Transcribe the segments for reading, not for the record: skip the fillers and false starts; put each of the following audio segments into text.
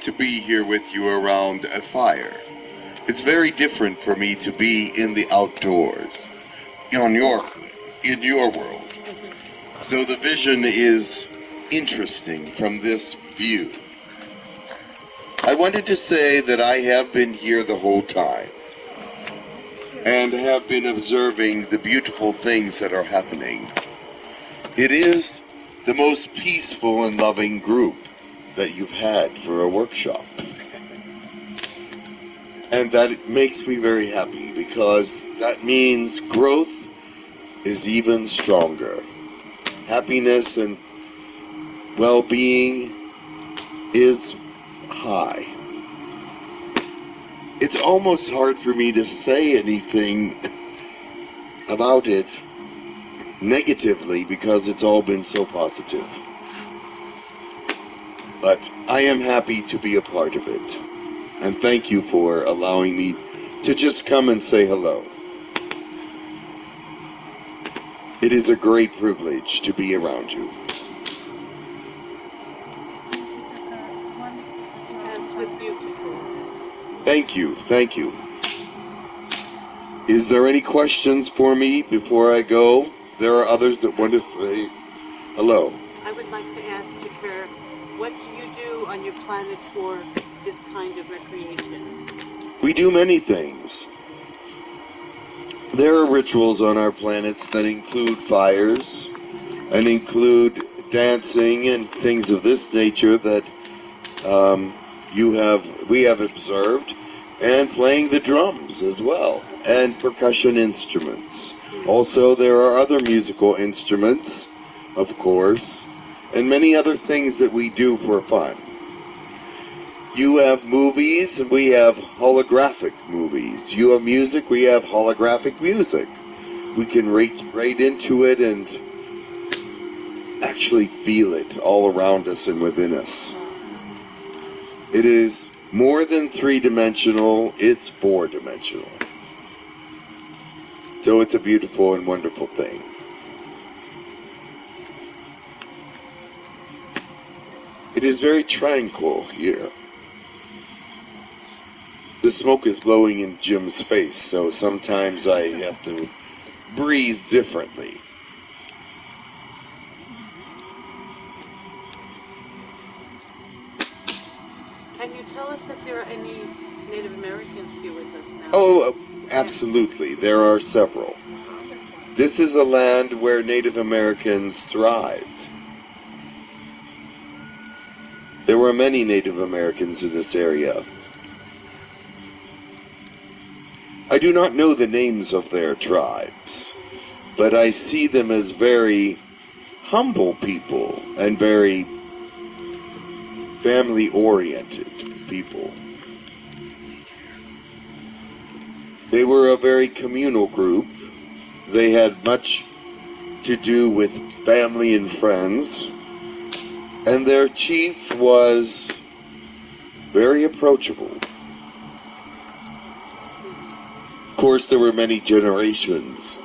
to be here with you around a fire. It's very different for me to be in the outdoors, in your world. So the vision is interesting from this view. I wanted to say that I have been here the whole time and have been observing the beautiful things that are happening. It is the most peaceful and loving group that you've had for a workshop. And that makes me very happy because that means growth is even stronger. Happiness and well-being is high. It's almost hard for me to say anything about it negatively because it's all been so positive. But I am happy to be a part of it. And thank you for allowing me to just come and say hello. It is a great privilege to be around you. Thank you, thank you. Is there any questions for me before I go? There are others that want to say hello. I would like to ask Tekkrr, what do you do on your planet for this kind of recreation? We do many things. There are rituals on our planets that include fires and include dancing and things of this nature that we have observed, and playing the drums as well, and percussion instruments. Also, there are other musical instruments, of course, and many other things that we do for fun. You have movies, and we have holographic movies. You have music, we have holographic music. We can right into it and actually feel it all around us and within us. It is more than three-dimensional, it's four-dimensional. So it's a beautiful and wonderful thing. It is very tranquil here. The smoke is blowing in Jim's face, so sometimes I have to breathe differently. Can you tell us if there are any Native Americans here with us now? Oh, absolutely. There are several. This is a land where Native Americans thrived. There were many Native Americans in this area. I do not know the names of their tribes, but I see them as very humble people and very family-oriented people. They were a very communal group. They had much to do with family and friends, and their chief was very approachable. Of course, there were many generations,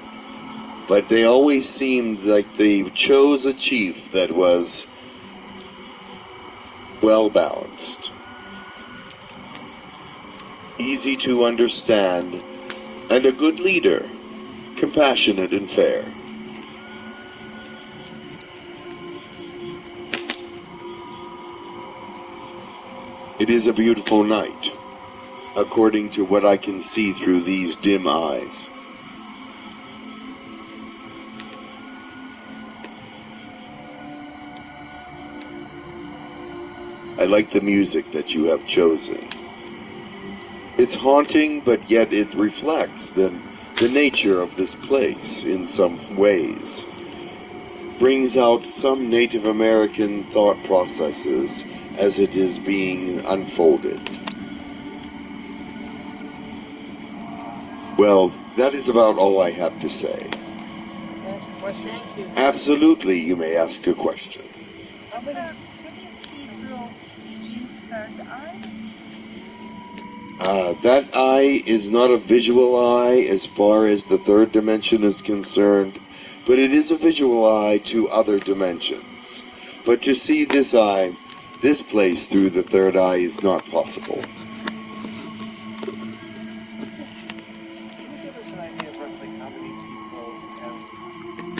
but they always seemed like they chose a chief that was well-balanced, easy to understand, and a good leader, compassionate and fair. It is a beautiful night, according to what I can see through these dim eyes. I like the music that you have chosen. It's haunting, but yet it reflects the nature of this place in some ways. Brings out some Native American thought processes as it is being unfolded. Well, that is about all I have to say. Ask a question? Thank you. Absolutely, you may ask a question. Can you see through Eugene's third eye? That eye is not a visual eye as far as the third dimension is concerned, but it is a visual eye to other dimensions. But to see this eye, This place through the third eye is not possible. Can you give us an idea of roughly how many people have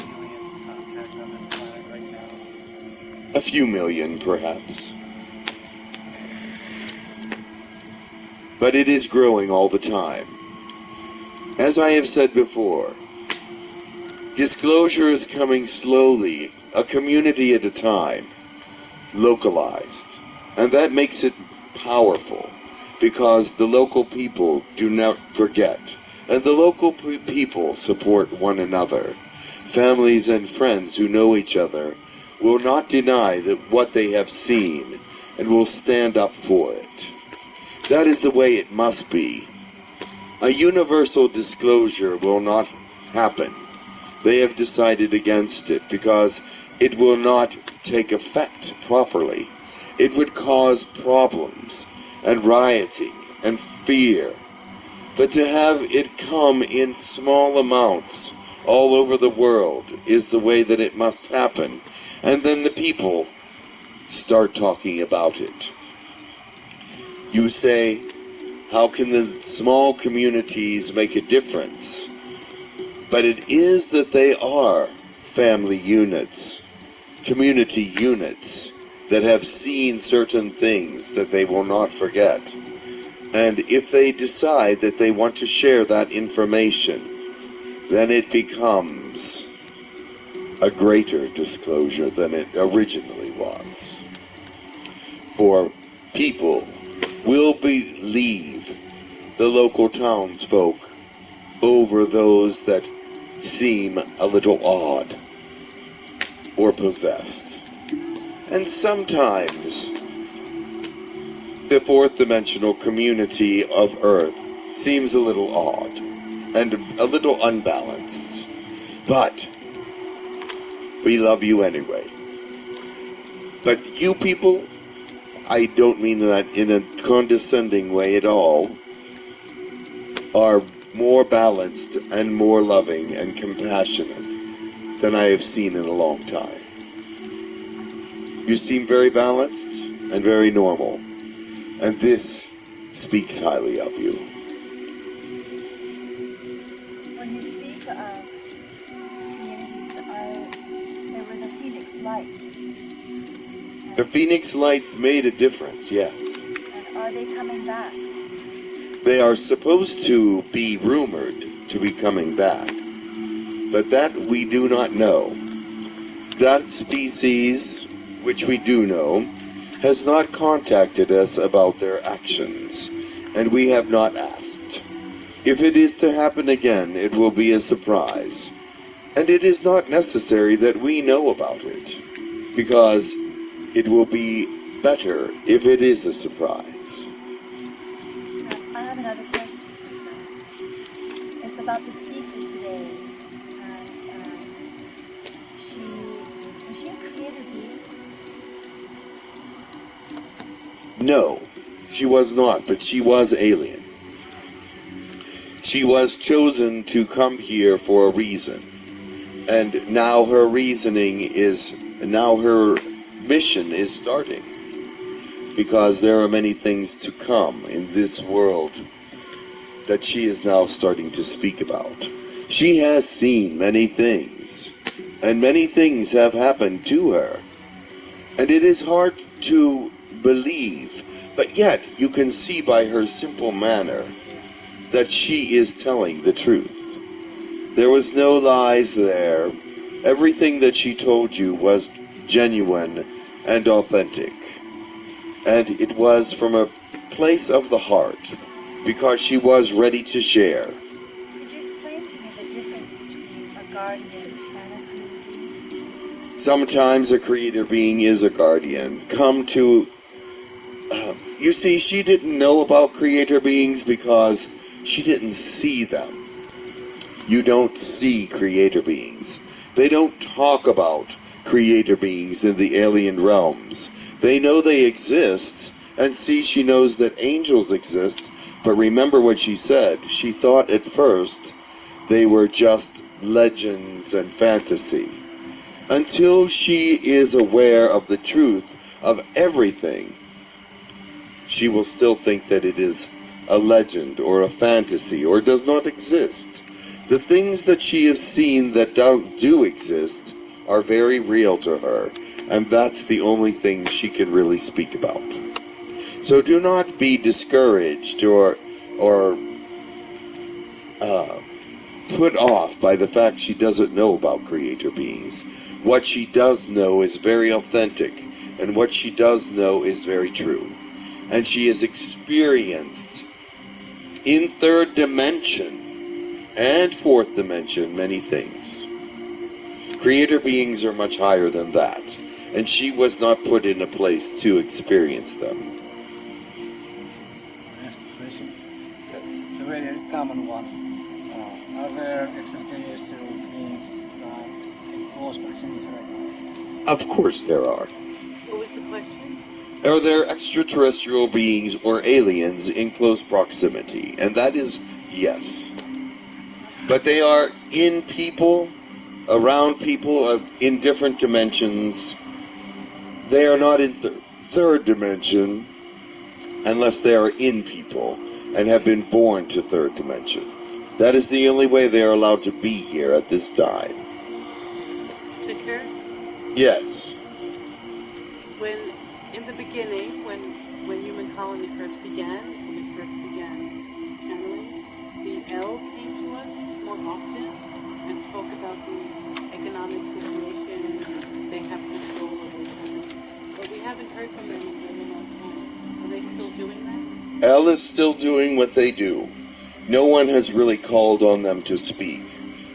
aliens contact on this planet right now? A few million, perhaps. But it is growing all the time. As I have said before, disclosure is coming slowly, a community at a time, localized. And that makes it powerful, because the local people do not forget. And the local people support one another. Families and friends who know each other will not deny that what they have seen, and will stand up for it. That is the way it must be. A universal disclosure will not happen. They have decided against it because it will not take effect properly. It would cause problems and rioting and fear. But to have it come in small amounts all over the world is the way that it must happen. And then the people start talking about it. You say, how can the small communities make a difference? But it is that they are family units, community units, that have seen certain things that they will not forget. And if they decide that they want to share that information, then it becomes a greater disclosure than it originally was. For people will believe the local townsfolk over those that seem a little odd or possessed. And sometimes the fourth dimensional community of Earth seems a little odd and a little unbalanced. But we love you anyway. But you people, I don't mean that in a condescending way at all, are more balanced and more loving and compassionate than I have seen in a long time. You seem very balanced and very normal, and this speaks highly of you. When you speak of communities, there were the Phoenix Lights. The Phoenix Lights made a difference, yes. And are they coming back? They are supposed to be rumored to be coming back, but that we do not know. That species, which we do know, has not contacted us about their actions, and we have not asked. If it is to happen again, it will be a surprise, and it is not necessary that we know about it, because it will be better if it is a surprise. I have another question. It's about the speaker today. And is she a creator being? No, she was not, but she was alien. She was chosen to come here for a reason. And now her mission is starting. Because there are many things to come in this world that she is now starting to speak about. She has seen many things, and many things have happened to her. And it is hard to believe, but yet you can see by her simple manner that she is telling the truth. There was no lies there. Everything that she told you was genuine and authentic. And it was from a place of the heart, because she was ready to share. Could you explain to me the difference between a guardian and a creator being? Sometimes a creator being is a guardian. You see, she didn't know about creator beings because she didn't see them. You don't see creator beings. They don't talk about creator beings in the alien realms. They know they exist, and see, she knows that angels exist, but remember what she said. She thought at first they were just legends and fantasy. Until she is aware of the truth of everything, she will still think that it is a legend or a fantasy or does not exist. The things that she has seen that do exist are very real to her, and that's the only thing she can really speak about. So do not be discouraged or put off by the fact she doesn't know about creator beings. What she does know is very authentic, and what she does know is very true. And she has experienced in third dimension and fourth dimension many things. Creator beings are much higher than that, and she was not put in a place to experience them. It's a very common one. Are there extraterrestrial beings in close proximity right now? Of course there are. What was the question? Are there extraterrestrial beings or aliens in close proximity? And that is yes. But they are in people, around people, in different dimensions. They are not in third dimension unless they are in people and have been born to third dimension. That is the only way they are allowed to be here at this time. Tekkrr? Yes. When, in the beginning, when human colony first began, when we first began channeling, the L came to us more often and spoke about the economic situation. They have control over it. But we haven't heard from them in a long time. Are they still doing that? L is still doing what they do. No one has really called on them to speak.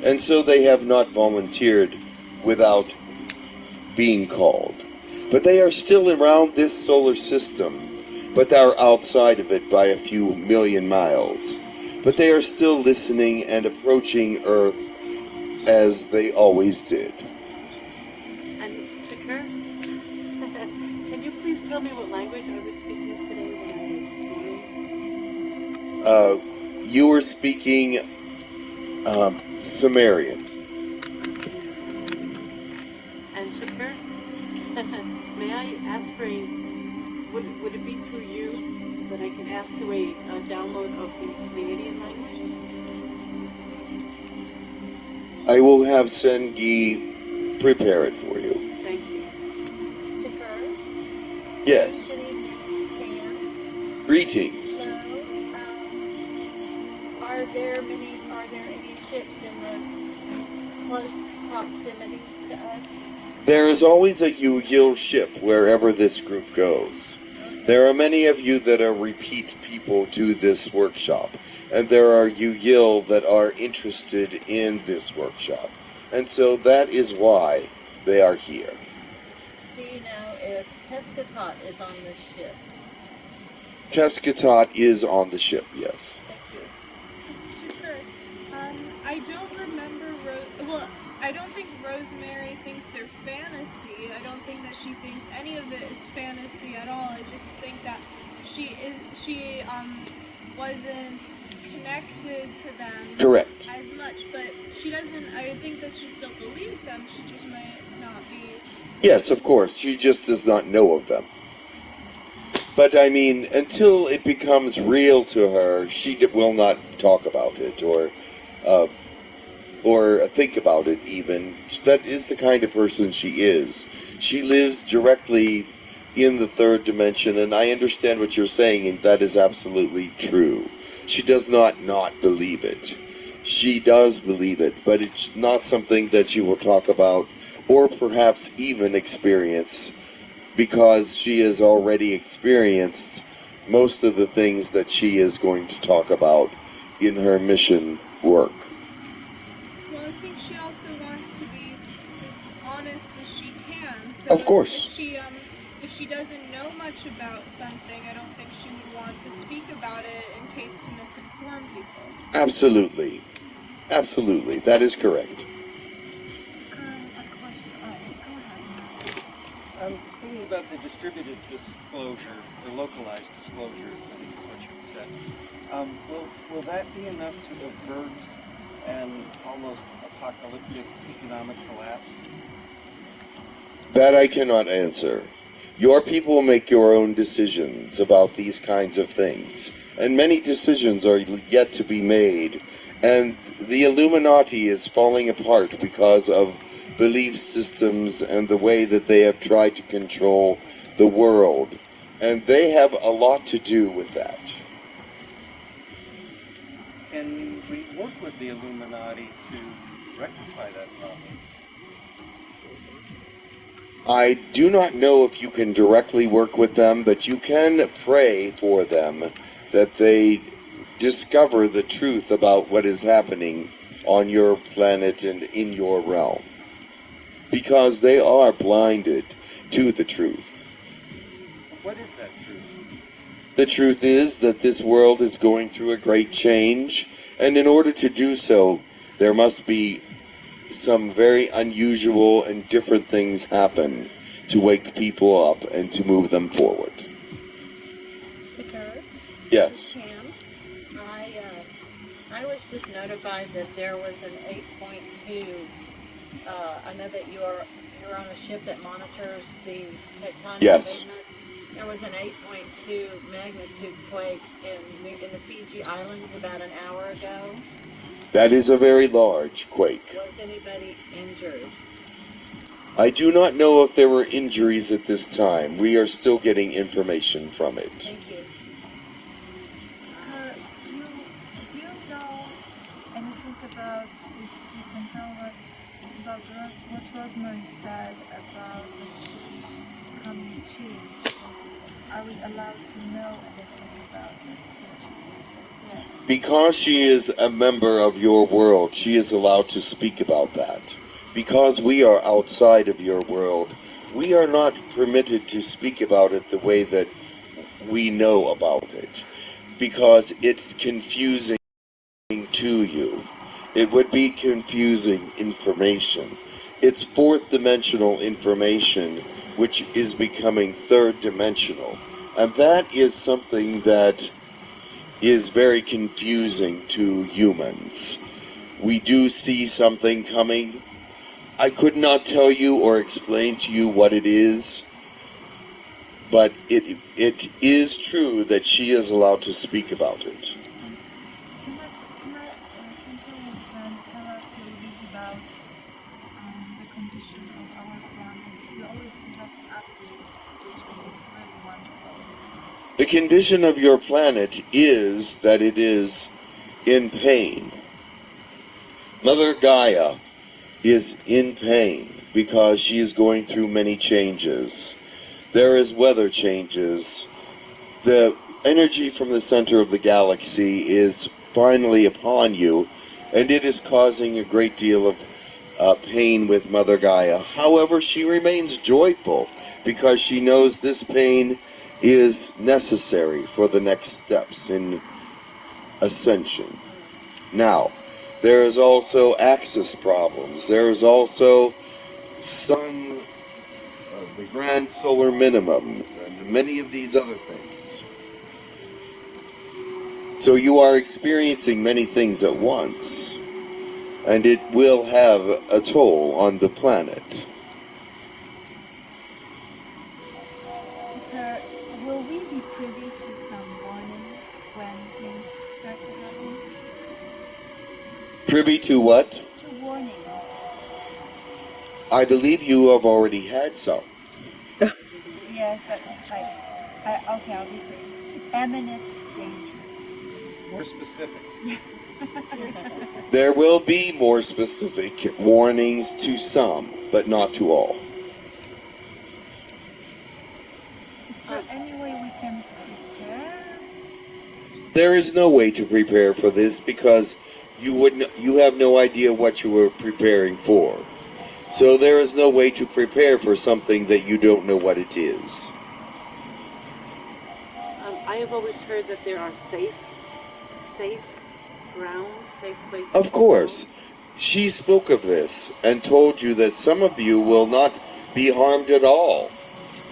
And so they have not volunteered without being called. But they are still around this solar system, but they are outside of it by a few million miles. But they are still listening and approaching Earth as they always did. And Tekkrr, can you please tell me what language I was speaking today when I was speaking? You were speaking Sumerian. And Tekkrr, may I ask for a, would it be through you that I can ask for a download of the Canadian language? I will have Sengi prepare it for you. Thank you. Tekkrr, Yes. good evening, Stan. Greetings. Hello. Are there any ships in the close proximity to us? There is always a Hucolo ship wherever this group goes. There are many of you that are repeat people to this workshop, and there are Hucolo that are interested in this workshop. And so that is why they are here. Do you know if Tekkrr is on this ship? Tekkrr is on the ship, yes. I don't remember I don't think Rosemary thinks they're fantasy. I don't think that she thinks any of it is fantasy at all. I just think that she wasn't connected to them Correct. as much, but she doesn't, I think that she still believes them. She just might not be. Yes, of course. She just does not know of them. But I mean, until it becomes real to her, she will not talk about it or think about it even. That is the kind of person she is. She lives directly in the third dimension, and I understand what you're saying, and that is absolutely true. She does not believe it. She does believe it, but it's not something that she will talk about or perhaps even experience, because she has already experienced most of the things that she is going to talk about in her mission work. Well, I think she also wants to be as honest as she can. So Of course. If she doesn't know much about something, I don't think she would want to speak about it in case to misinform people. Absolutely. Absolutely. That is correct. A question. Go ahead. I'm thinking about the distributed disclosure, or localized disclosure, I think is what you said. Will that be enough to avert an almost apocalyptic economic collapse? That I cannot answer. Your people make your own decisions about these kinds of things, and many decisions are yet to be made, and the Illuminati is falling apart because of belief systems and the way that they have tried to control the world, and they have a lot to do with that. Can we work with the Illuminati to rectify that problem? I do not know if you can directly work with them, but you can pray for them that they discover the truth about what is happening on your planet and in your realm. Because they are blinded to the truth. What is that truth? The truth is that this world is going through a great change, and in order to do so, there must be some very unusual and different things happen to wake people up and to move them forward. Tekkrr? Yes. Pam, I was just notified that there was an 8.2. I know that you're on a ship that monitors the tectonic Yes. movement. There was an 8.2 magnitude quake in the Fiji Islands about an hour ago. That is a very large quake. Was anybody injured? I do not know if there were injuries at this time. We are still getting information from it. Thank you. Do you know anything about, if you can tell us, about what Rosemary said about the coming change? Are we allowed to know anything about it? Yes. Because she is a member of your world, she is allowed to speak about that. Because we are outside of your world, we are not permitted to speak about it the way that we know about it. Because it's confusing to you. It would be confusing information. It's fourth dimensional information which is becoming third dimensional. And that is something that is very confusing to humans. We do see something coming. I could not tell you or explain to you what it is, but it is true that she is allowed to speak about it. Can you tell us a little bit about the condition of our planet? You always give us updates, which is really wonderful. The condition of your planet is that it is in pain. Mother Gaia is in pain because she is going through many changes. There is weather changes. The energy from the center of the galaxy is finally upon you, and it is causing a great deal of pain with Mother Gaia. However, she remains joyful because she knows this pain is necessary for the next steps in ascension. Now, there is also axis problems. There is also the grand solar minimum, and many of these other things. So you are experiencing many things at once, and it will have a toll on the planet. Will we be privy to some warning when things start to happen? Privy to what? To warnings. I believe you have already had some. Yes, but okay, I'll be first. Eminent danger. More specific. There will be more specific warnings to some, but not to all. Is there any way we can prepare? There is no way to prepare for this because you have no idea what you were preparing for. So there is no way to prepare for something that you don't know what it is. I have always heard that there are safe grounds, safe places. Of course, she spoke of this and told you that some of you will not be harmed at all.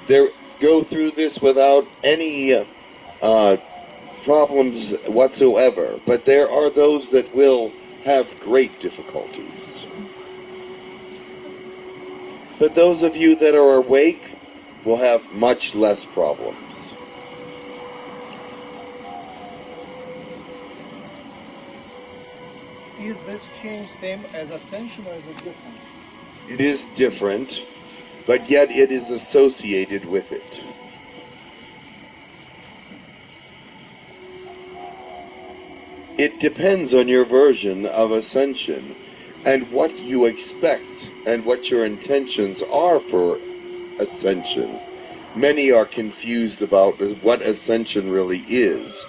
They go through this without any problems whatsoever, but there are those that will have great difficulties. But those of you that are awake, will have much less problems. Is this change same as ascension or is it different? It is different, but yet it is associated with it. It depends on your version of ascension and what you expect and what your intentions are for ascension. Many are confused about what ascension really is,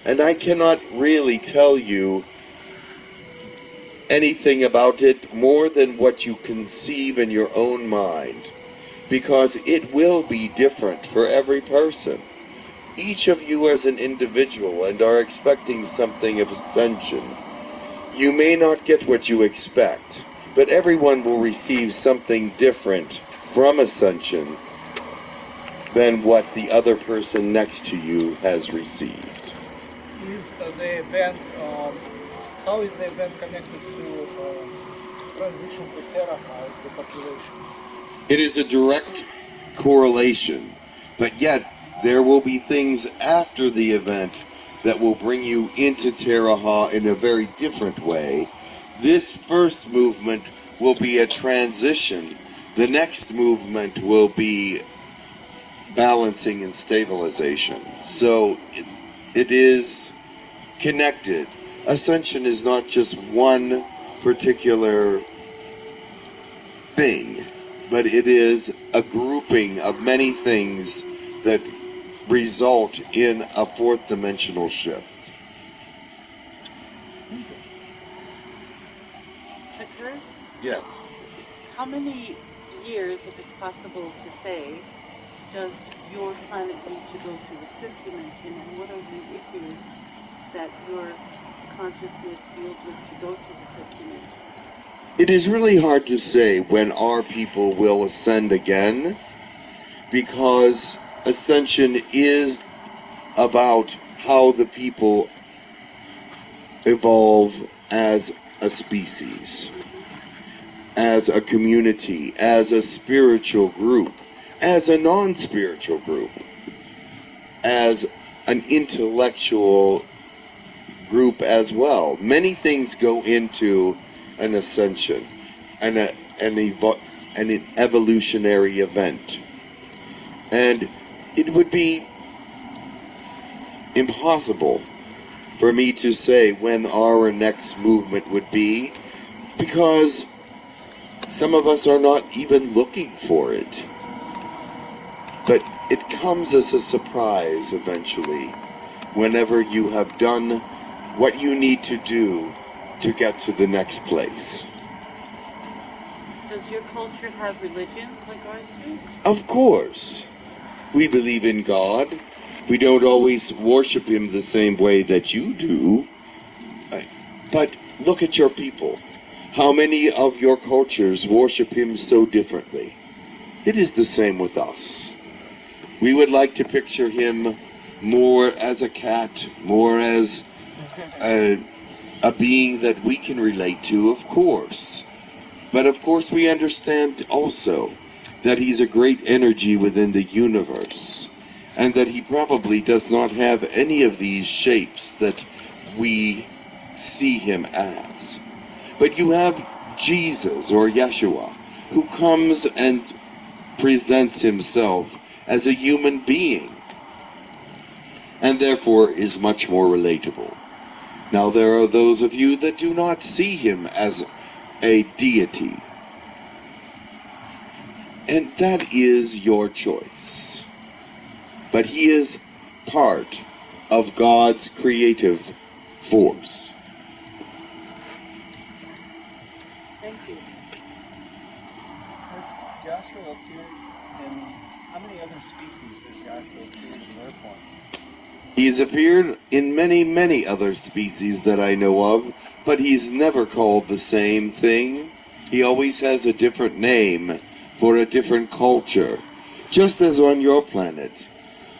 and I cannot really tell you anything about it more than what you conceive in your own mind, because it will be different for every person. Each of you as an individual and are expecting something of ascension. You may not get what you expect, but everyone will receive something different from ascension than what the other person next to you has received. Is the event, how is the event connected to transition to Terra, the population? It is a direct correlation, but yet there will be things after the event that will bring you into Teraha in a very different way. This first movement will be a transition. The next movement will be balancing and stabilization. So it is connected. Ascension is not just one particular thing, but it is a grouping of many things that result in a fourth dimensional shift. Tekkrr, Yes. how many years, if it's possible to say, does your planet need to go through the fifth dimension, and what are the issues that your consciousness deals with to go to the fifth dimension? It is really hard to say when our people will ascend again, because ascension is about how the people evolve as a species, as a community, as a spiritual group, as a non-spiritual group, as an intellectual group as well. Many things go into an ascension, and an evolutionary event. And it would be impossible for me to say when our next movement would be, because some of us are not even looking for it. But it comes as a surprise eventually, whenever you have done what you need to do to get to the next place. Does your culture have religions like ours do? Of course. We believe in God. We don't always worship Him the same way that you do. But look at your people. How many of your cultures worship Him so differently? It is the same with us. We would like to picture Him more as a cat, more as a being that we can relate to, of course. But of course we understand also that He's a great energy within the universe, and that He probably does not have any of these shapes that we see Him as. But you have Jesus, or Yeshua, who comes and presents Himself as a human being, and therefore is much more relatable. Now there are those of you that do not see Him as a deity, and that is your choice. But He is part of God's creative force. Thank you. Has Joshua appeared in, how many other species has Joshua appeared in their form? He has appeared in many, many other species that I know of, but he's never called the same thing. He always has a different name for a different culture. Just as on your planet,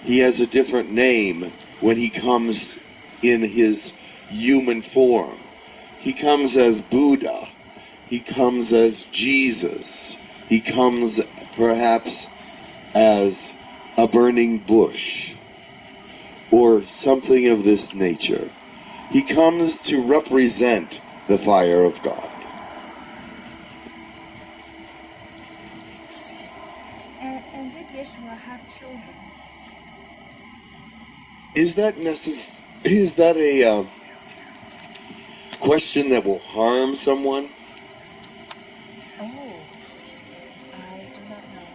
he has a different name when he comes in his human form. He comes as Buddha. He comes as Jesus. He comes perhaps as a burning bush or something of this nature. He comes to represent the fire of God. And did Yeshua have children? Is that a question that will harm someone? Oh, I do not know.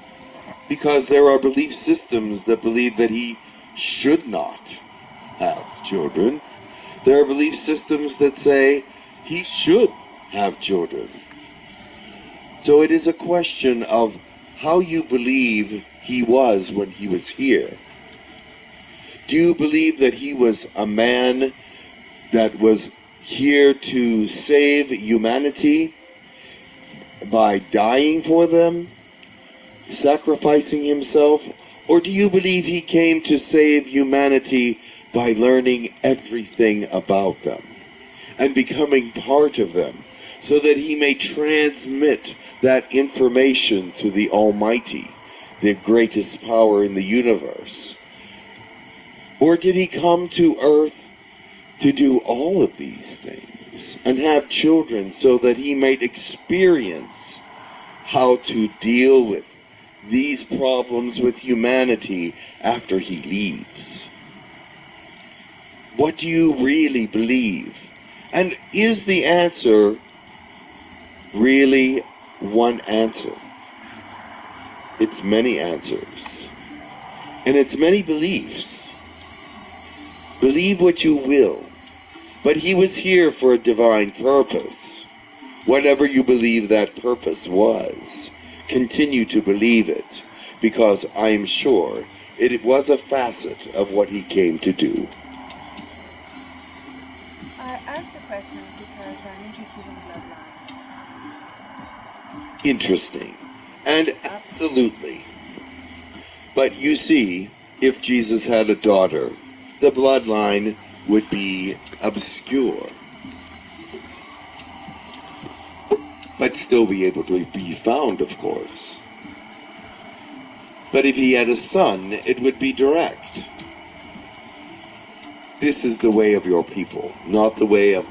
Because there are belief systems that believe that he should not have children. There are belief systems that say he should have children. So it is a question of how you believe he was when he was here. Do you believe that he was a man that was here to save humanity by dying for them, sacrificing himself? Or do you believe he came to save humanity by learning everything about them and becoming part of them so that he may transmit that information to the Almighty, the greatest power in the universe? Or did he come to earth to do all of these things and have children so that he might experience how to deal with these problems with humanity after he leaves? What do you really believe? And is the answer really one answer? It's many answers. And it's many beliefs. Believe what you will. But he was here for a divine purpose. Whatever you believe that purpose was, continue to believe it, because I am sure it was a facet of what he came to do. I asked the question because I'm interested in bloodlines. Interesting. And absolutely. But you see, if Jesus had a daughter, the bloodline would be obscure, but still be able to be found, of course. But if he had a son, it would be direct. This is the way of your people, not the way of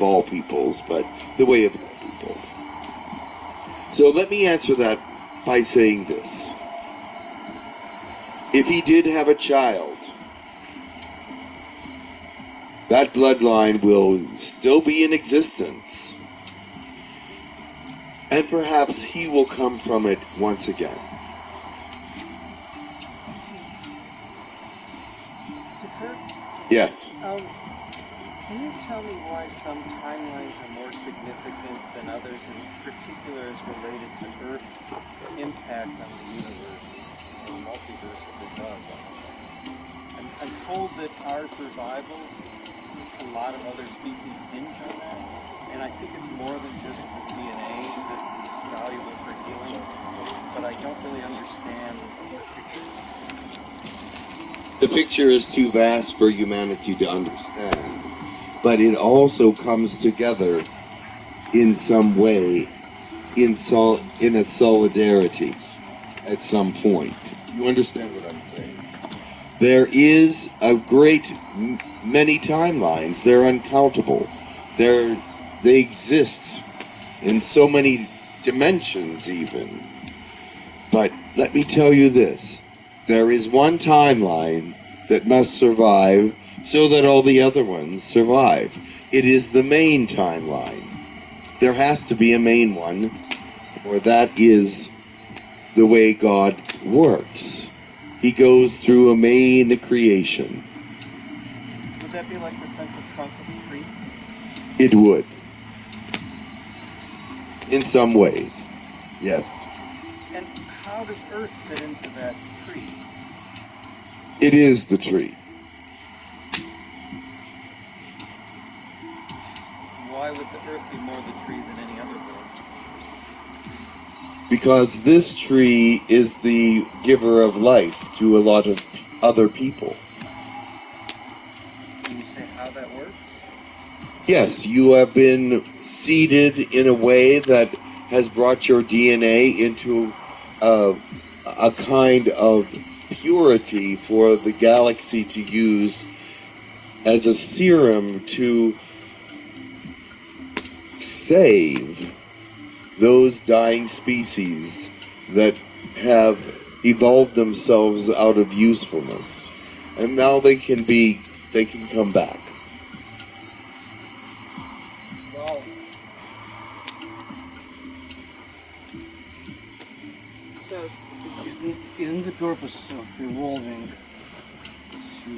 all peoples, but the way of your people. So let me answer that by saying this. If he did have a child, that bloodline will still be in existence. And perhaps he will come from it once again. Yes. Can you tell me why some timelines are more significant than others, in particular as related to Earth's impact on the universe, or multiverse if it does? I'm told that our survival, a lot of other species hinge on that, and I think it's more than just the DNA that is valuable for healing, but I don't really understand the picture. The picture is too vast for humanity to understand, but it also comes together in some way, in a solidarity at some point. You understand what I'm saying? There is a great many timelines. They're uncountable. They exist in so many dimensions even. But let me tell you this. There is one timeline that must survive so that all the other ones survive. It is the main timeline. There has to be a main one, or that is the way God works. He goes through a main creation. Would that be like the central trunk of a tree? It would. In some ways, yes. And how does Earth fit into that tree? It is the tree. Why would the Earth be more the tree than any other bird? Because this tree is the giver of life to a lot of other people. Can you say how that works? Yes, you have been seeded in a way that has brought your DNA into a a kind of purity for the galaxy to use as a serum to save those dying species that have evolved themselves out of usefulness. And now they can come back. Wow. So, Isn't the purpose of evolving to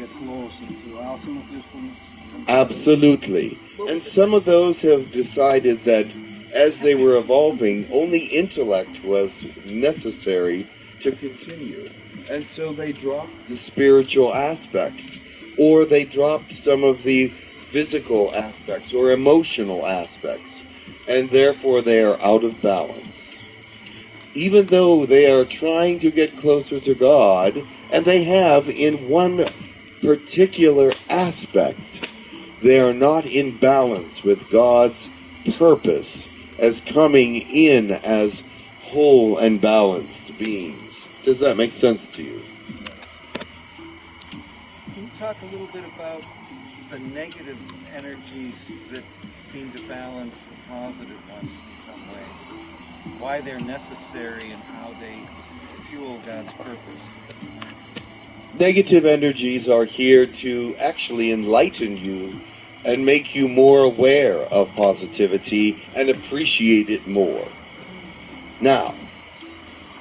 get closer to ultimate usefulness? Absolutely. And some of those have decided that as they were evolving, only intellect was necessary to continue. And so they dropped the spiritual aspects, or they dropped some of the physical aspects or emotional aspects, and therefore they are out of balance. Even though they are trying to get closer to God, and they have in one particular aspect, they are not in balance with God's purpose as coming in as whole and balanced beings. Does that make sense to you? Can you talk a little bit about the negative energies that seem to balance the positive ones in some way? Why they're necessary and how they fuel God's purpose? Negative energies are here to actually enlighten you and make you more aware of positivity and appreciate it more. Now,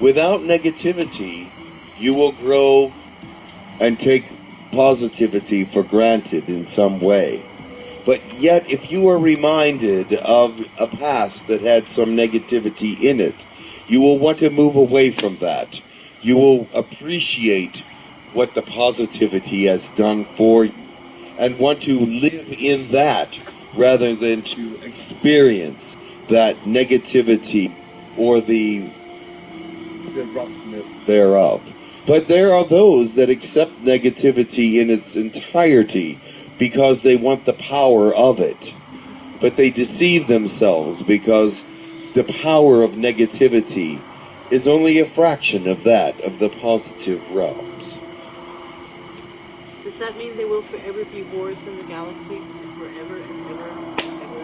without negativity, you will grow and take positivity for granted in some way. But yet, if you are reminded of a past that had some negativity in it, you will want to move away from that. You will appreciate what the positivity has done for you and want to live in that rather than to experience that negativity or the roughness thereof. But there are those that accept negativity in its entirety because they want the power of it. But they deceive themselves because the power of negativity is only a fraction of that of the positive realms. does that mean they will forever be wars in the galaxy? Forever and ever and ever?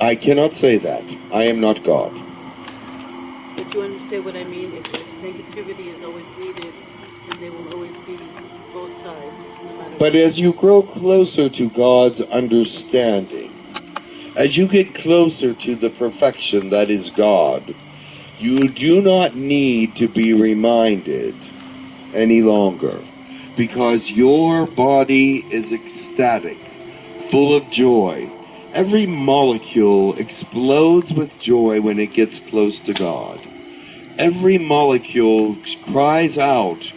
I cannot say that. I am not God. But you understand what I mean? If negativity is always needed, then they will always be both sides, no matter But as you grow closer to God's understanding, as you get closer to the perfection that is God, you do not need to be reminded any longer, because your body is ecstatic, full of joy. Every molecule explodes with joy when it gets close to God. Every molecule cries out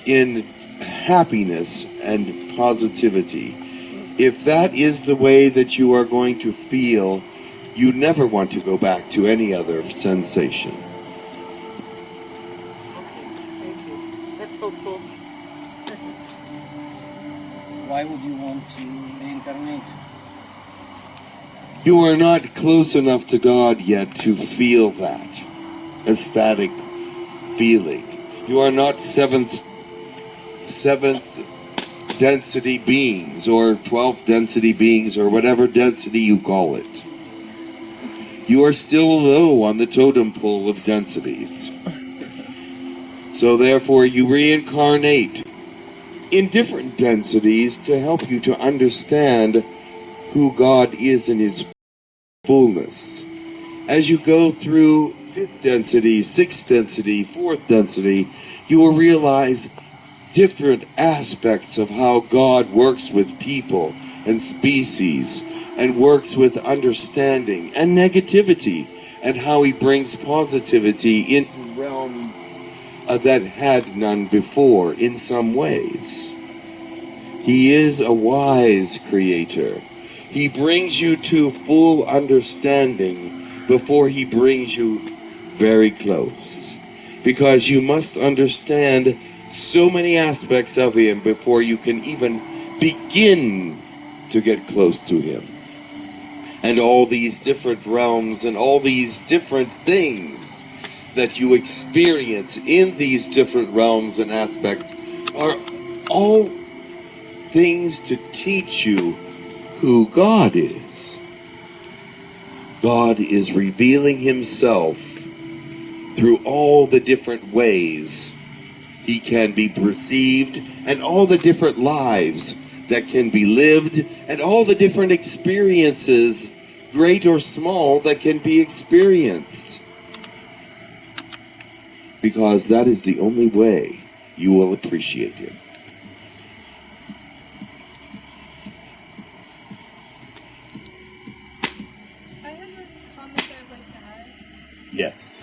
in happiness and positivity. If that is the way that you are going to feel, you never want to go back to any other sensation. Thank you. That's hopeful. Why would you want to reincarnate? You are not close enough to God yet to feel that ecstatic feeling. You are not seventh density beings or 12th density beings or whatever density you call it. You are still low on the totem pole of densities. So therefore you reincarnate in different densities to help you to understand who God is in His fullness. As you go through 5th density, 6th density, 4th density, you will realize different aspects of how God works with people and species and works with understanding and negativity, and how He brings positivity into realms that had none before in some ways. He is a wise creator. He brings you to full understanding before He brings you very close, because you must understand so many aspects of Him before you can even begin to get close to Him. and all these different realms and all these different things that you experience in these different realms and aspects are all things to teach you who God is. God is revealing himself through all the different ways he can be perceived, and all the different lives that can be lived, and all the different experiences, great or small, that can be experienced. Because that is the only way you will appreciate him. I have a comment I'd like to add. Yes.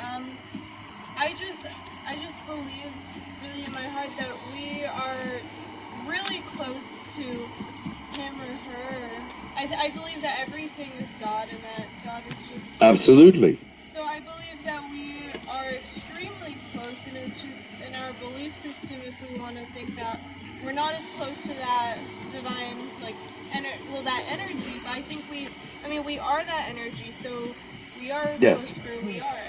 I just believe really in my heart that we are really close to him or her. I believe that everything is God and that God is just... Absolutely. So I believe that we are extremely close, and it's just in our belief system, if we want to think that we're not as close to that divine, like, that energy, but I think we are that energy, so we are Yes. close where we are.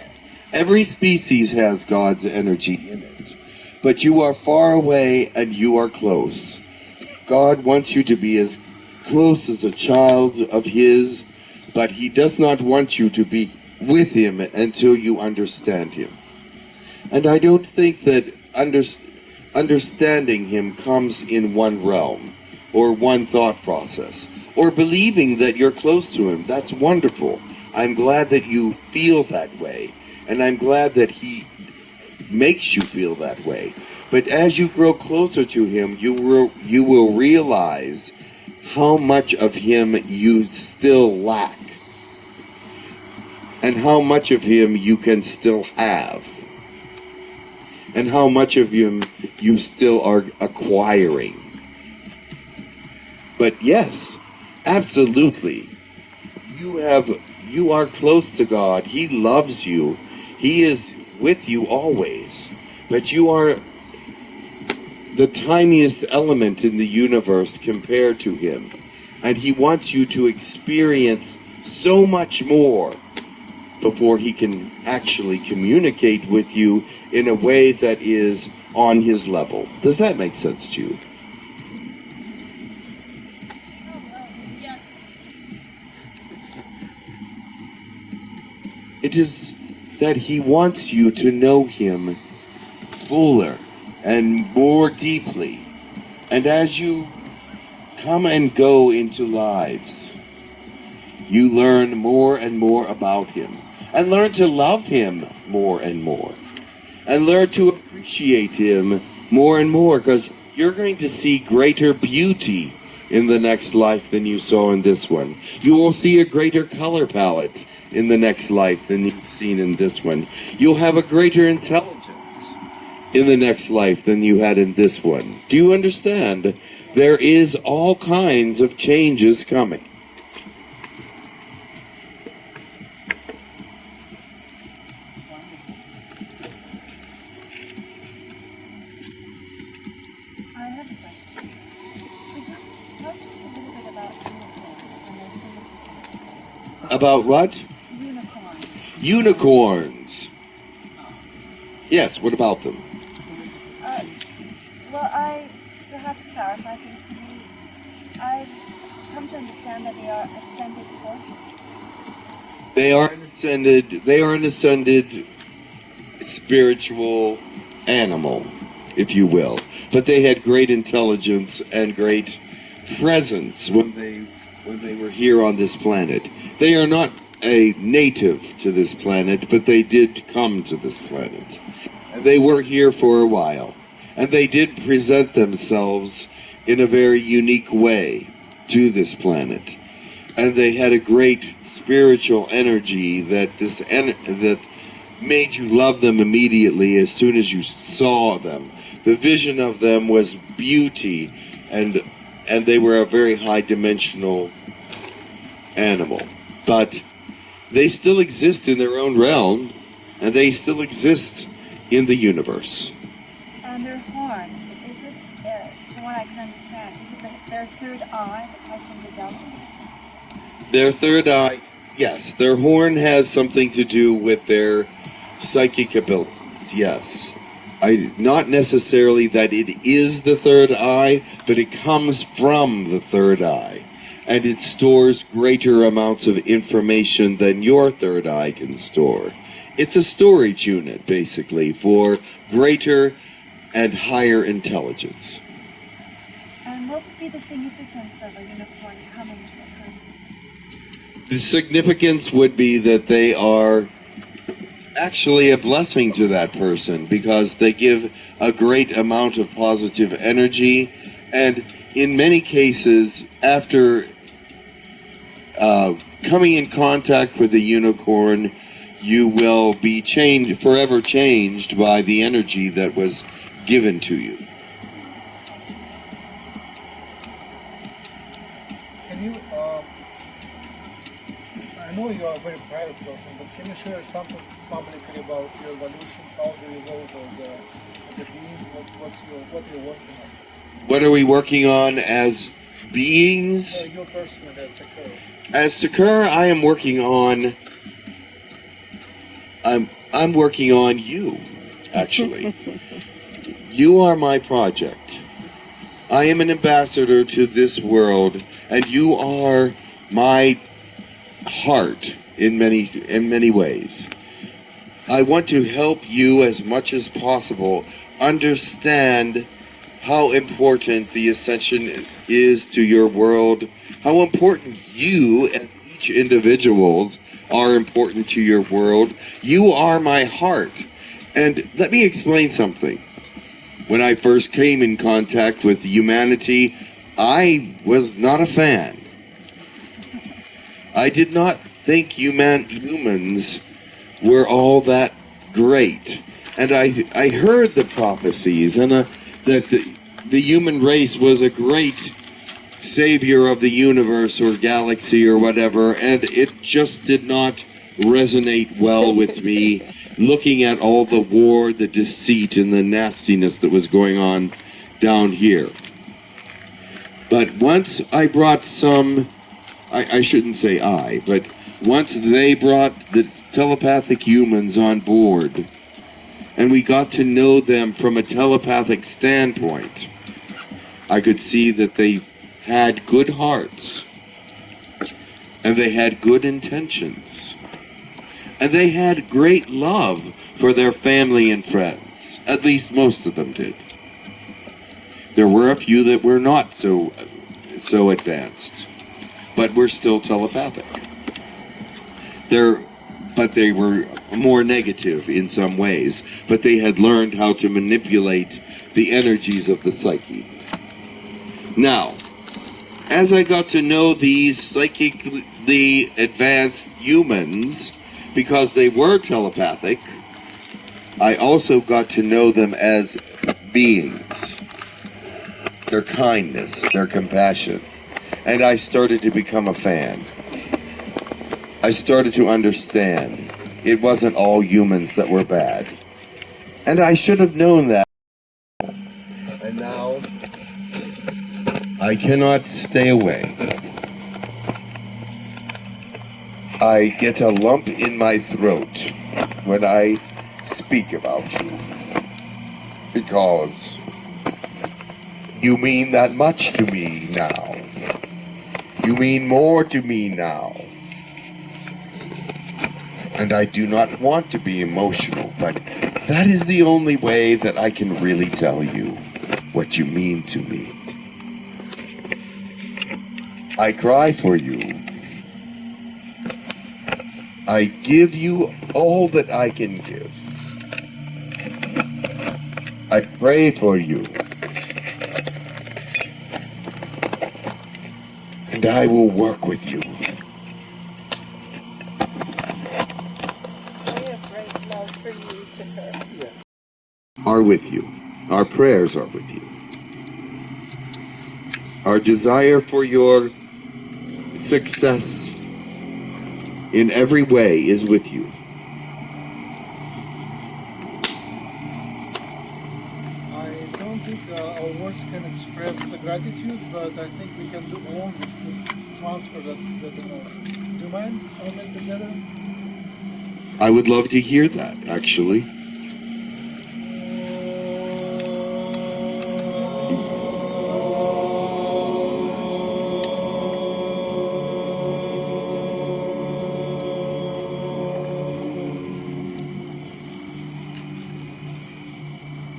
Every species has God's energy in it, but you are far away and you are close. God wants you to be as close as a child of his, but he does not want you to be with him until you understand him. And I don't think that understanding him comes in one realm or one thought process, or believing that you're close to him. That's wonderful. I'm glad that you feel that way. And I'm glad that he makes you feel that way. But as you grow closer to him, you will realize how much of him you still lack. And how much of him you can still have. And how much of him you still are acquiring. But yes, absolutely. You are close to God. He loves you. He is with you always, but you are the tiniest element in the universe compared to him, and he wants you to experience so much more before he can actually communicate with you in a way that is on his level. Does that make sense to you? Yes. It is that he wants you to know him fuller and more deeply. And as you come and go into lives, you learn more and more about him, and learn to love him more and more, and learn to appreciate him more and more, because you're going to see greater beauty in the next life than you saw in this one. You will see a greater color palette in the next life than you've seen in this one. You'll have a greater intelligence in the next life than you had in this one. Do you understand? There is all kinds of changes coming. I have a question. Could you talk to us a little bit about unicorns and their significance? About what? Unicorns. Unicorns. Yes, what about them? Perhaps clarify things for me. I've come to understand that they are ascended force. They are an ascended spiritual animal, if you will. But they had great intelligence and great presence when they were here on this planet. They are not a native to this planet, but they did come to this planet. And they were here for a while. And they did present themselves in a very unique way to this planet. And they had a great spiritual energy that that made you love them immediately as soon as you saw them. The vision of them was beauty, and they were a very high-dimensional animal. But they still exist in their own realm, and they still exist in the universe. And their horn, is it, from what I can understand, is it their third eye that has been developed? Their third eye, yes, their horn has something to do with their psychic abilities, yes. Not necessarily that it is the third eye, but it comes from the third eye. And it stores greater amounts of information than your third eye can store. It's a storage unit, basically, for greater and higher intelligence. And what would be the significance of a unicorn coming to a person? The significance would be that they are actually a blessing to that person because they give a great amount of positive energy, and in many cases, after coming in contact with a unicorn, you will be forever changed by the energy that was given to you. Can you, I know you are a very private person, but can you share something publicly about your evolution, how do you evolve as a being, what you're working on? What are we working on as beings? Your personal as Tekkrr. As Tekkrr, I am working on... I'm working on you, actually. You are my project. I am an ambassador to this world, and you are my heart in many ways. I want to help you as much as possible understand how important the ascension is to your world, how important you as each individuals are important to your world. You are my heart. And let me explain something. When I first came in contact with humanity, I was not a fan. I did not think humans were all that great. And I heard the prophecies and that the human race was a great savior of the universe or galaxy or whatever, and it just did not resonate well with me, looking at all the war, the deceit, and the nastiness that was going on down here. But once I brought I shouldn't say I, but once they brought the telepathic humans on board, and we got to know them from a telepathic standpoint, I could see that they had good hearts, and they had good intentions, and they had great love for their family and friends. At least most of them did. There were a few that were not so advanced, but were still telepathic. But they were more negative in some ways, but they had learned how to manipulate the energies of the psyche. Now, as I got to know these psychically advanced humans, because they were telepathic, I also got to know them as beings. Their kindness, their compassion. And I started to become a fan. I started to understand it wasn't all humans that were bad. And I should have known that. And now I cannot stay away. I get a lump in my throat when I speak about you. Because you mean that much to me now. You mean more to me now. And I do not want to be emotional, but that is the only way that I can really tell you what you mean to me. I cry for you. I give you all that I can give. I pray for you. And I will work with you. We have great love for you, Tekkrr. Are with you. Our prayers are with you. Our desire for your success in every way is with you. I don't think our words can express the gratitude, but I think we can do more to transfer that emotion. Do you mind all that together? I would love to hear that, actually.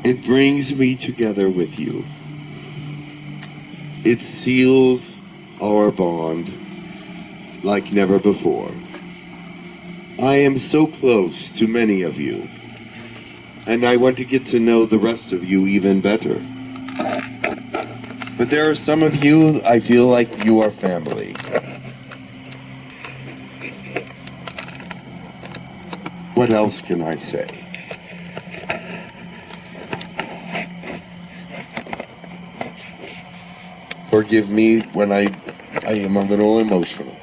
It brings me together with you. It seals our bond like never before. I am so close to many of you, and I want to get to know the rest of you even better. But there are some of you I feel like you are family. What else can I say? Forgive me when I am a little emotional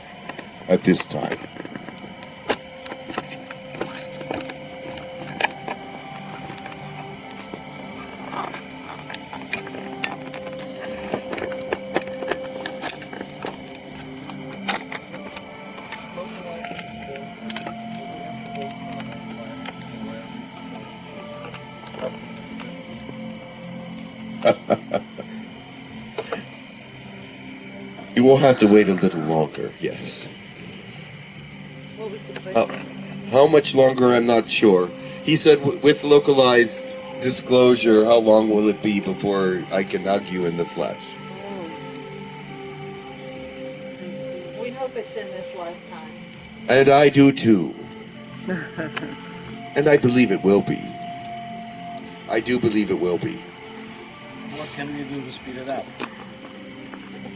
at this time. You will have to wait a little longer, yes. What was the question? How much longer, I'm not sure. He said with localized disclosure, how long will it be before I can hug you in the flesh? We hope it's in this lifetime. And I do too. And I believe it will be. I do believe it will be. What can we do to speed it up?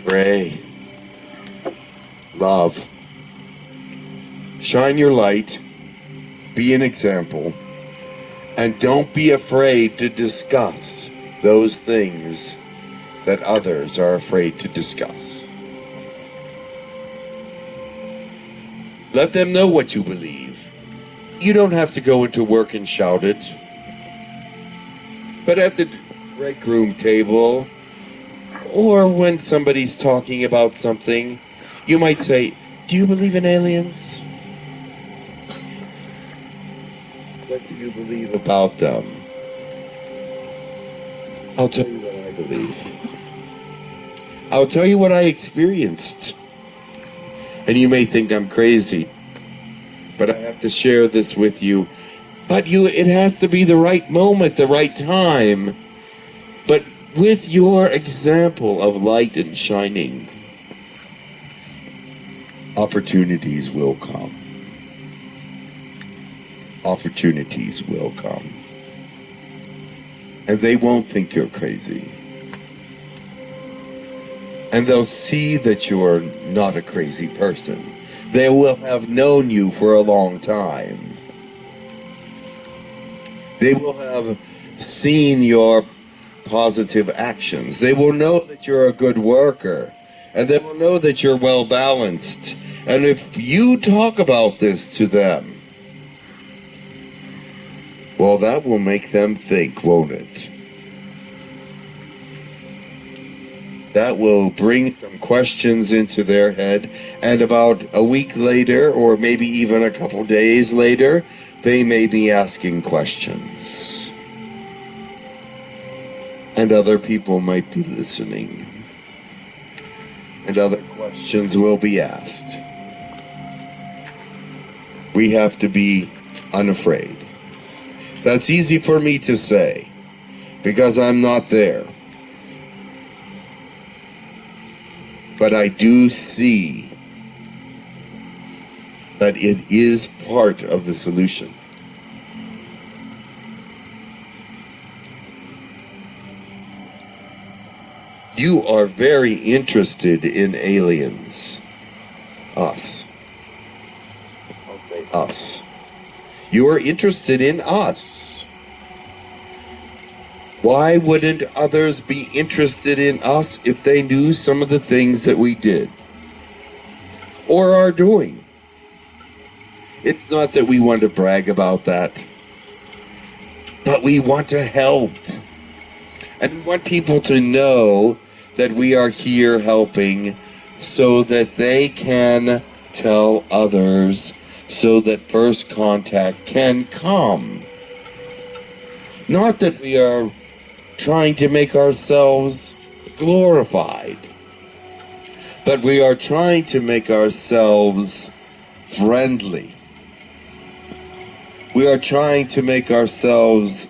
Pray. Love. Shine your light. Be an example. And don't be afraid to discuss those things that others are afraid to discuss. Let them know what you believe. You don't have to go into work and shout it. But at the break room table, or when somebody's talking about something, you might say, "Do you believe in aliens? What do you believe about them?" I'll tell you what I believe. I'll tell you what I experienced. And you may think I'm crazy, but I have to share this with you. But it has to be the right moment, the right time. But with your example of light and shining, opportunities will come. Opportunities will come. And they won't think you're crazy. And they'll see that you're not a crazy person. They will have known you for a long time. They will have seen your positive actions. They will know that you're a good worker. And they will know that you're well balanced. And if you talk about this to them, well, that will make them think, won't it? That will bring some questions into their head, and about a week later, or maybe even a couple days later, they may be asking questions. And other people might be listening. And other questions will be asked. We have to be unafraid. That's easy for me to say, because I'm not there. But I do see that it is part of the solution. You are very interested in aliens. Us. I'll say us. You are interested in us. Why wouldn't others be interested in us if they knew some of the things that we did or are doing? It's not that we want to brag about that, but we want to help. And we want people to know that we are here helping so that they can tell others, so that first contact can come. Not that we are trying to make ourselves glorified, but we are trying to make ourselves friendly. We are trying to make ourselves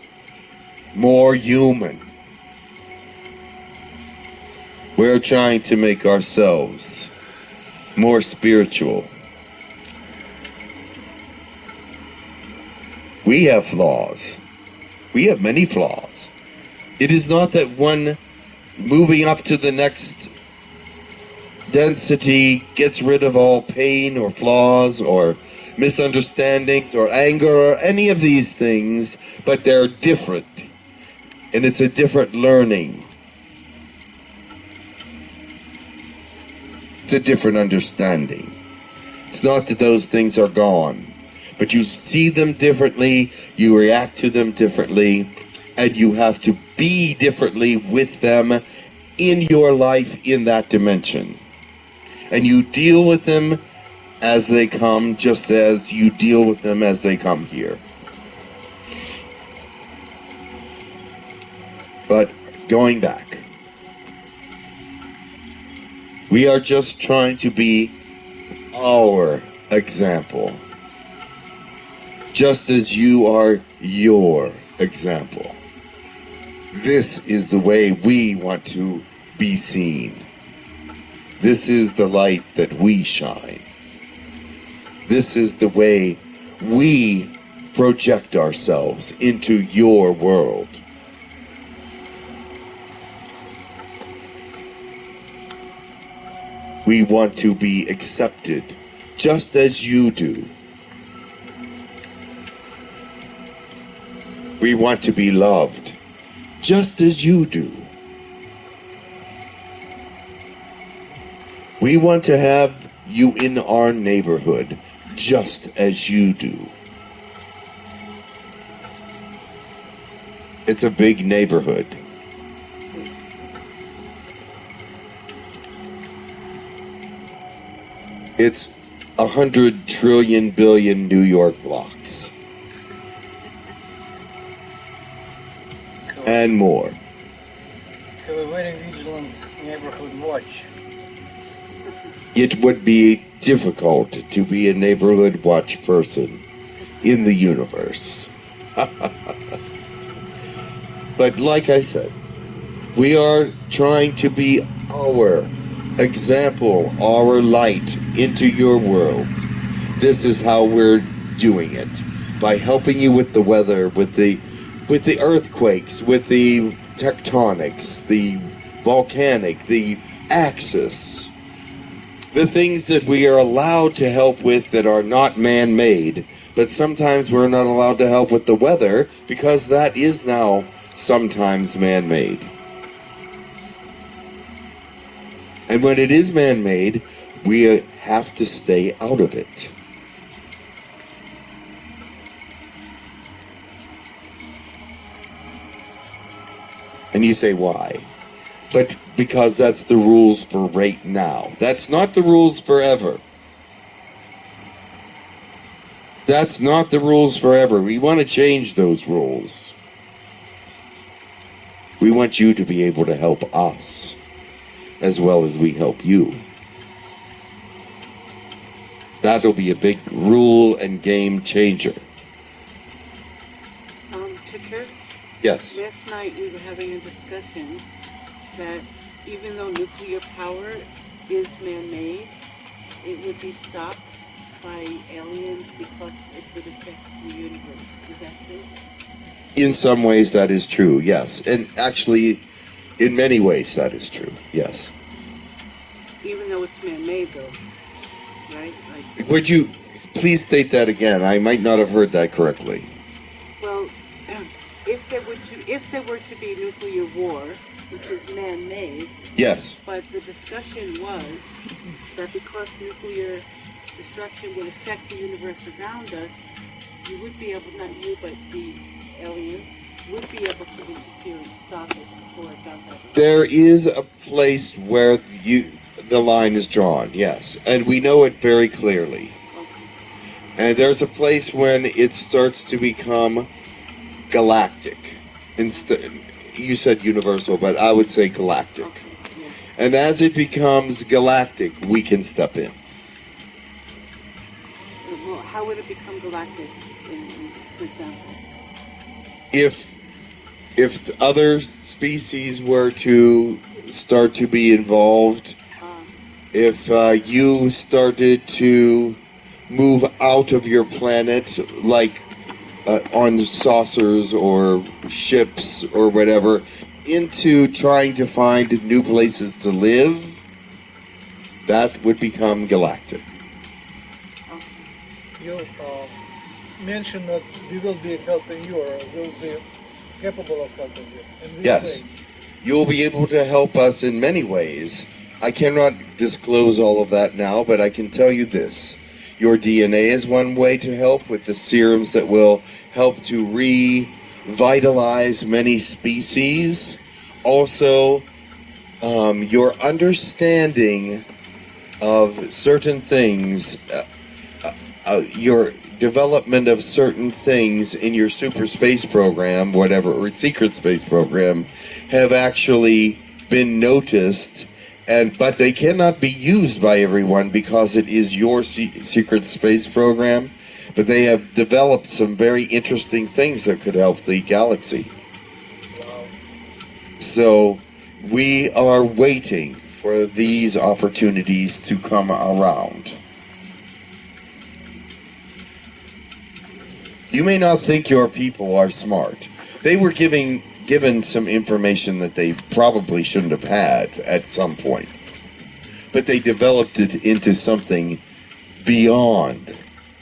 more human. We are trying to make ourselves more spiritual. We have flaws. We have many flaws. It is not that one moving up to the next density gets rid of all pain or flaws or misunderstandings or anger or any of these things, but they're different. And it's a different learning. It's a different understanding. It's not that those things are gone, but you see them differently, you react to them differently, and you have to be differently with them in your life in that dimension. And you deal with them as they come, just as you deal with them as they come here. But going back, we are just trying to be our example, just as you are your example. This is the way we want to be seen. This is the light that we shine. This is the way we project ourselves into your world. We want to be accepted just as you do. We want to be loved just as you do. We want to have you in our neighborhood just as you do. It's a big neighborhood. It's 100 trillion billion New York blocks. And more. Have a very vigilant neighborhood watch. It would be difficult to be a neighborhood watch person in the universe. But like I said, we are trying to be our example, our light into your world. This is how we're doing it, by helping you with the weather, with the earthquakes, with the tectonics, the volcanic, the axis, the things that we are allowed to help with that are not man-made. But sometimes we're not allowed to help with the weather because that is now sometimes man-made. And when it is man-made, we have to stay out of it. And you say, why? But because that's the rules for right now. That's not the rules forever. That's not the rules forever. We want to change those rules. We want you to be able to help us as well as we help you. That'll be a big rule and game changer. Tekkrr? Yes. Last night we were having a discussion that even though nuclear power is man-made, it would be stopped by aliens because it would affect the universe. Is that true? In some ways that is true, yes. And actually, in many ways that is true, yes. Even though it's man-made though, right? Like, Would you please state that again? I might not have heard that correctly. well, if there were to be nuclear war, which is man-made, Yes. but the discussion was that because nuclear destruction would affect the universe around us, you would be able, not you, but the aliens, would be able to interfere and stop it before it does happen. There is a place where The line is drawn, yes. And we know it very clearly. And there's a place when it starts to become galactic. You said universal, but I would say galactic. And as it becomes galactic, we can step in. Well, how would it become galactic, for example? If other species were to start to be involved, if you started to move out of your planet, like on saucers or ships or whatever, into trying to find new places to live, that would become galactic. You mentioned that we will be helping you, or will be capable of helping you. In which Yes. way? You'll be able to help us in many ways. I cannot disclose all of that now, but I can tell you this. Your DNA is one way to help, with the serums that will help to revitalize many species. Also, your understanding of certain things, your development of certain things in your super space program, whatever, or secret space program, have actually been noticed, but they cannot be used by everyone because it is your secret space program. But they have developed some very interesting things that could help the galaxy. So we are waiting for these opportunities to come around. You may not think your people are smart. They were given some information that they probably shouldn't have had at some point. But they developed it into something beyond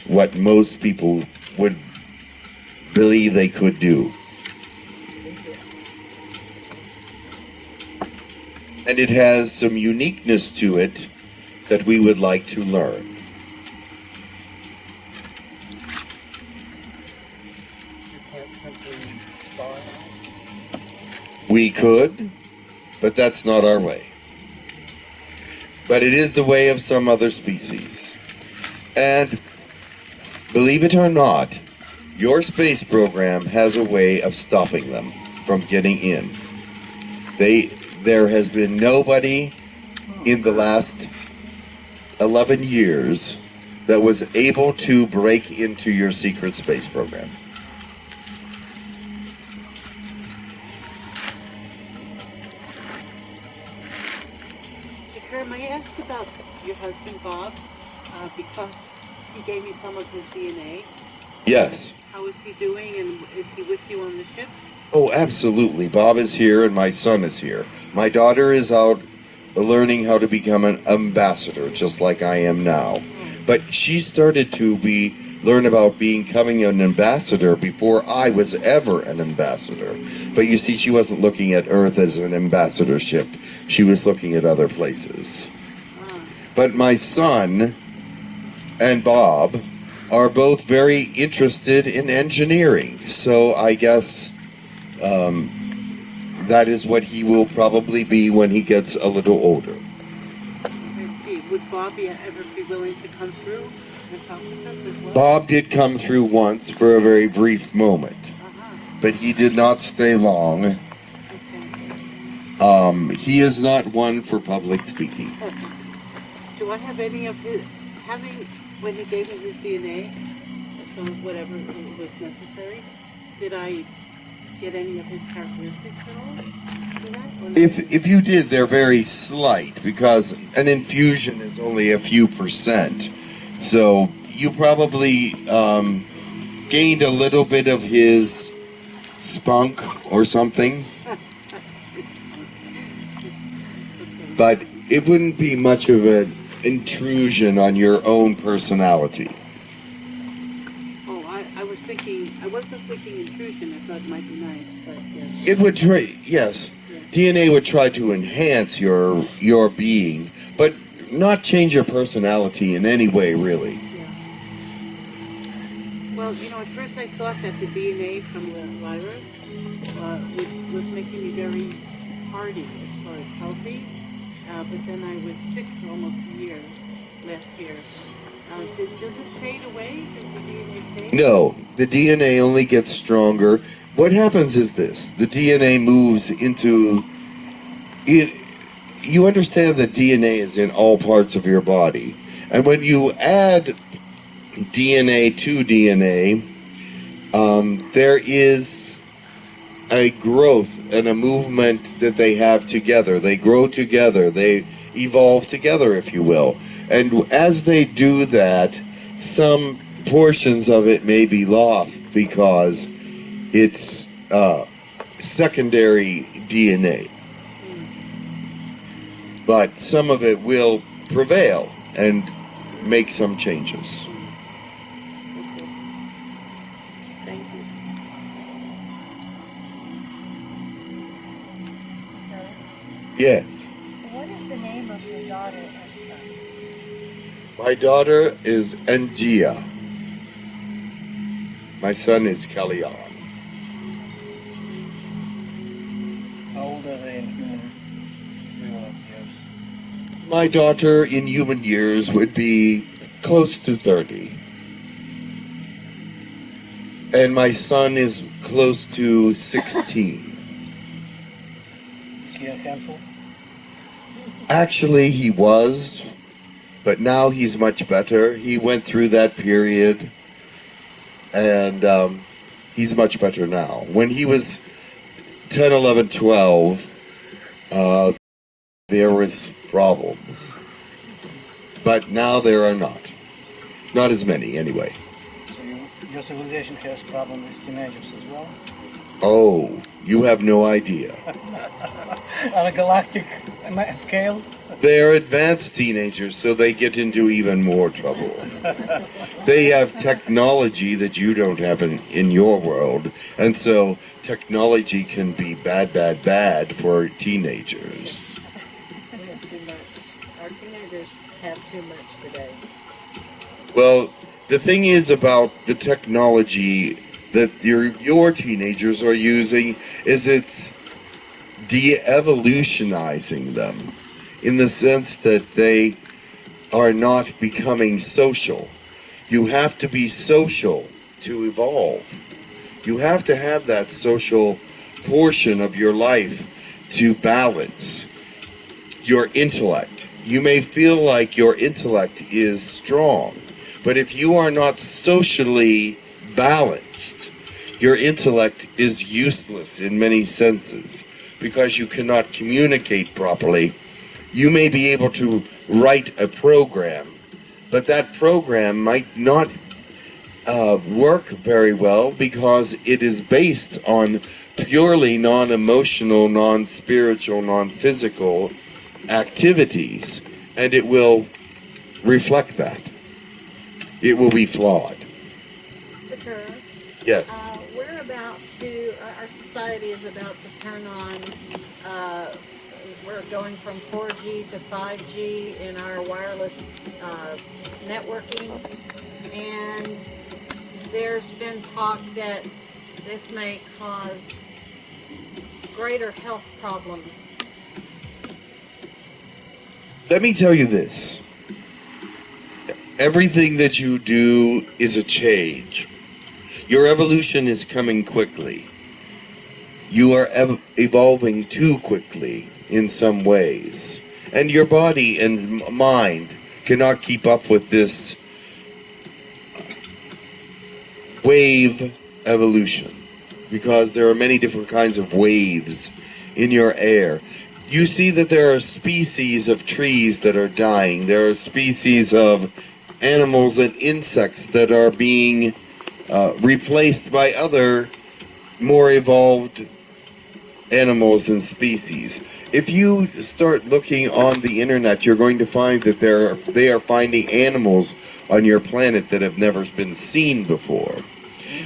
what most people would believe they could do. And it has some uniqueness to it that we would like to learn. We could, but that's not our way. But it is the way of some other species. And believe it or not, your space program has a way of stopping them from getting in. There has been nobody in the last 11 years that was able to break into your secret space program. Tekkrr, may I ask about your husband, Bob? Because he gave me some of his DNA. Yes. How is he doing, and is he with you on the ship? Oh, absolutely. Bob is here and my son is here. My daughter is out learning how to become an ambassador, just like I am now. But she started to learn about becoming an ambassador before I was ever an ambassador. But you see, she wasn't looking at Earth as an ambassadorship. She was looking at other places. But my son and Bob are both very interested in engineering. So I guess that is what he will probably be when he gets a little older. Would Bob ever be willing to come through and talk with us as well? Bob did come through once for a very brief moment, but he did not stay long. Okay. He is not one for public speaking. Do I have any of his, when he gave me his DNA, some whatever was necessary, did I get any of his characteristics at all? If you did, they're very slight, because an infusion is only a few %. So you probably gained a little bit of his spunk or something. But it wouldn't be much of an intrusion on your own personality. Oh, I wasn't thinking intrusion. I thought it might be nice, but yes. It would yes. DNA would try to enhance your being, but not change your personality in any way, really. Yeah. Well, at first I thought that the DNA from the Lyran was making me very hardy as far as healthy, but then I was sick for almost a year last year. Does it fade away? Does the DNA fade? No, the DNA only gets stronger. What happens is this: the DNA moves into it. You understand that DNA is in all parts of your body, and when you add DNA to DNA, there is a growth and a movement that they have together. They grow together. They evolve together, if you will. And as they do that, some portions of it may be lost because it's secondary DNA. But some of it will prevail and make some changes. Thank you. Yes. What is the name of your daughter and son? My daughter is Angia. My son is Kalyan. How old are they in human years? My daughter in human years would be close to 30. And my son is close to 16. Is he a handful? Actually, he was, but now he's much better. He went through that period, and he's much better now. When he was 10, 11, 12, there was problems. But now there are not. Not as many, anyway. So your civilization has problems with teenagers as well? Oh, you have no idea. On a galactic scale? They're advanced teenagers, so they get into even more trouble. They have technology that you don't have in your world, and so technology can be bad for teenagers. We have too much. Our teenagers have too much today. Well, the thing is about the technology that your teenagers are using is it's de-evolutionizing them, in the sense that they are not becoming social. You have to be social to evolve. You have to have that social portion of your life to balance your intellect. You may feel like your intellect is strong, but if you are not socially balanced, your intellect is useless in many senses because you cannot communicate properly. You may be able to write a program, but that program might not work very well because it is based on purely non-emotional, non-spiritual, non-physical activities, and it will reflect that. It will be flawed. Tekkrr, Yes. our society is about to turn on, we're going from 4G to 5G in our wireless networking, and there's been talk that this may cause greater health problems. Let me tell you this. Everything that you do is a change. Your evolution is coming quickly. You are evolving too quickly in some ways. And your body and mind cannot keep up with this wave evolution, because there are many different kinds of waves in your air. You see that there are species of trees that are dying. There are species of animals and insects that are being replaced by other more evolved animals and species. If you start looking on the internet, you're going to find that they are finding animals on your planet that have never been seen before.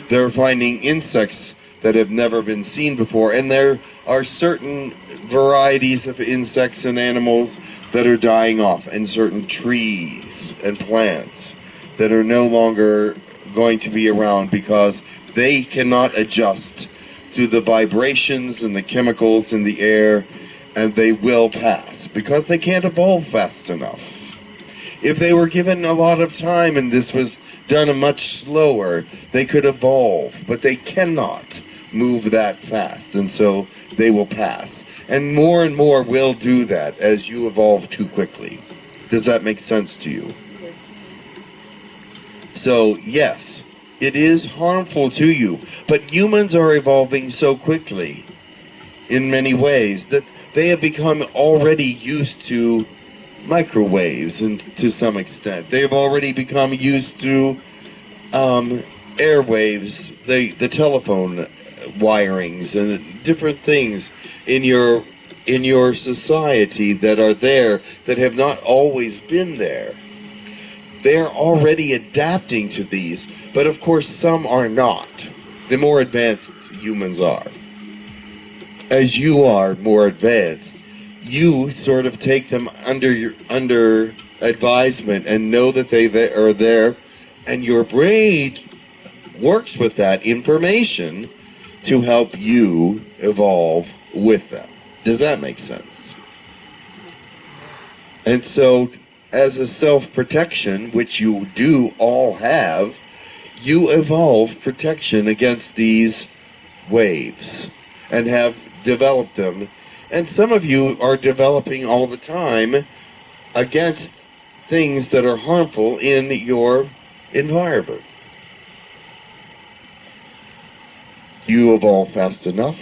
They're finding insects that have never been seen before, and there are certain varieties of insects and animals that are dying off, and certain trees and plants that are no longer going to be around because they cannot adjust to the vibrations and the chemicals in the air and they will pass because they can't evolve fast enough. If they were given a lot of time and this was done much slower, they could evolve, but they cannot move that fast, and so they will pass. And more will do that as you evolve too quickly. Does that make sense to you? So, yes, it is harmful to you, but humans are evolving so quickly in many ways that they have become already used to microwaves, and to some extent they have already become used to airwaves, the telephone wirings and different things in your society that are there that have not always been there. They are already adapting to these, but of course some are not. The more advanced humans are. As you are more advanced, you sort of take them under advisement and know that they are there, and your brain works with that information to help you evolve with them. Does that make sense? And so, as a self-protection, which you do all have, you evolve protection against these waves and have developed them. And some of you are developing all the time against things that are harmful in your environment. You evolve fast enough.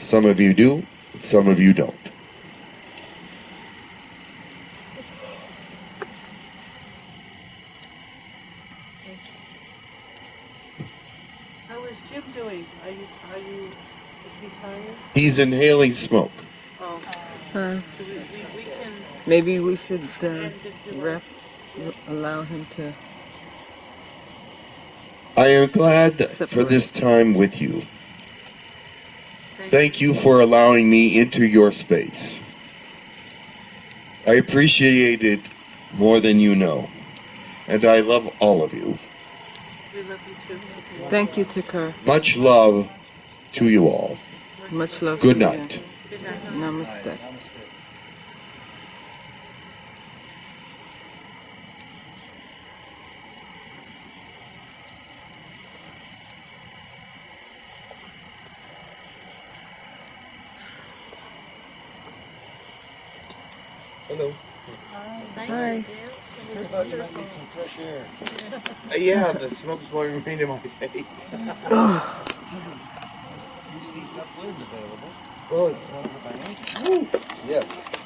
Some of you do, some of you don't. How is Jim doing? Are you, is he tired? He's inhaling smoke. Oh, Uh, so we can maybe we should end if you like. allow him to. I am glad for this time with you. Thank you for allowing me into your space. I appreciate it more than you know. And I love all of you. We love you too. Thank you, Tekkrr. Much love to you all. Much love. Good to you. night. Good night. Namaste. Hello. Hi. Heard about you might need some fresh air. Yeah, the smoke's blowing right in my face. You see tough winds available. Oh, it's not by nature. Yes.